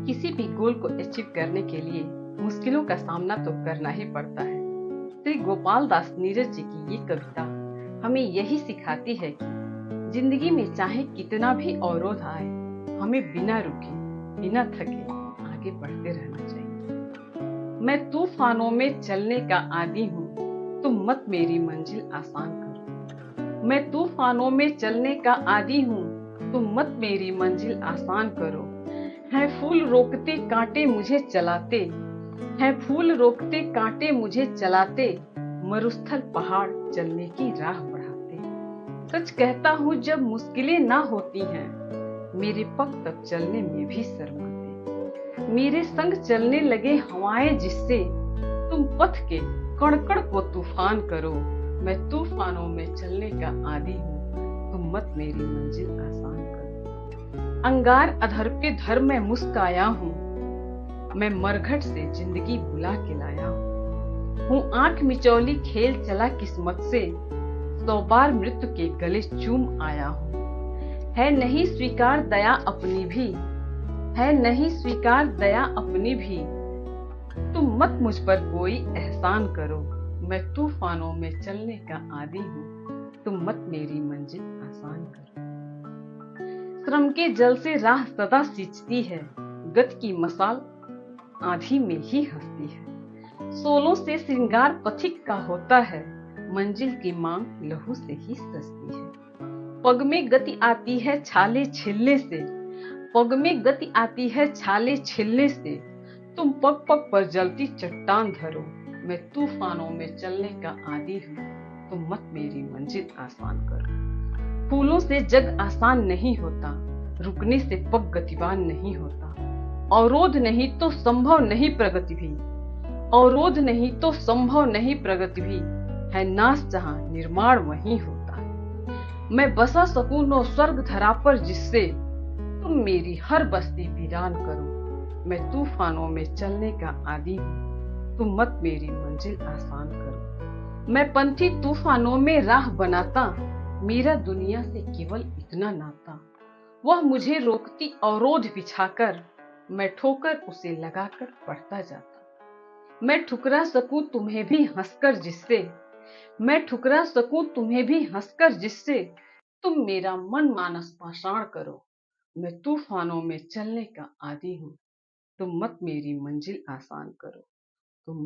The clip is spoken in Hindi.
किसी भी गोल को अचीव करने के लिए मुश्किलों का सामना तो करना ही पड़ता है। श्री गोपाल दास नीरज जी की ये कविता हमें यही सिखाती है कि जिंदगी में चाहे कितना भी अवरोध आए, हमें बिना रुके बिना थके आगे बढ़ते रहना चाहिए। मैं तूफानों में चलने का आदी हूँ, तुम मत मेरी मंजिल आसान करो। मैं तूफानों में चलने का आदी हूँ, तुम मत मेरी मंजिल आसान करो। है फूल रोकते कांटे मुझे चलाते, है फूल रोकते कांटे मुझे चलाते, मरुस्थल पहाड़ चलने की राह बढ़ाते। सच कहता हूँ जब मुश्किलें ना होती हैं, मेरे पग तब चलने में भी शर्माते। मेरे संग चलने लगे हवाएं जिससे, तुम पथ के कण-कण को तूफान करो। मैं तूफानों में चलने का आदी हूँ, तुम मत मेरी मंजिल आसान करो। अंगार अधर पे धर मैं मुस्काया हूँ, मैं मरघट से जिंदगी बुला के लाया हूँ। आंख मिचौली खेल चला किस्मत से, 100 बार मृत्यु के गले चूम आया हूँ। है नहीं स्वीकार दया अपनी भी, है नहीं स्वीकार दया अपनी भी, तुम मत मुझ पर कोई एहसान करो। मैं तूफानों में चलने का आदी हूँ, तुम मत मेरी मंजिल आसान करो। श्रम के जल से राह सदा सींचती है, गत की मसाल आंधी में ही हंसती है। सोलों से श्रृंगार पथिक का होता है, मंजिल की मांग लहू से ही सजती है। पग में गति आती है छाले छिलने से, पग में गति आती है छाले छिलने से, तुम पग पग पर जलती चट्टान धरो। मैं तूफानों में चलने का आदी हूँ, तुम मत मेरी मंजिल आसान करो। फूलों से जग आसान नहीं होता, रुकने से पग गतिवान नहीं होता। अवरोध नहीं तो संभव नहीं प्रगति भी, अवरोध नहीं तो संभव नहीं प्रगति भी, है नाश जहां निर्माण वहीं होता है। मैं बसा सकूं नो स्वर्ग धरा पर जिससे, तुम मेरी हर बस्ती वीरान करो। मैं तूफानों में चलने का आदी हूँ, तुम मत मेरी मंजिल आसान करो। मैं पंथी तूफानों में राह बनाता, मेरा दुनिया से केवल इतना नाता। वह मुझे रोकती अवरोध बिछाकर, मैं ठोकर उसे लगाकर बढ़ता जाता। मैं ठुकरा सकूं तुम्हें भी हंसकर जिससे, मैं ठुकरा सकूं तुम्हें भी हंसकर जिससे, तुम मेरा मन मानस पाषाण करो। मैं तूफानों में चलने का आदी हूँ, तुम मत मेरी मंजिल आसान करो। तुम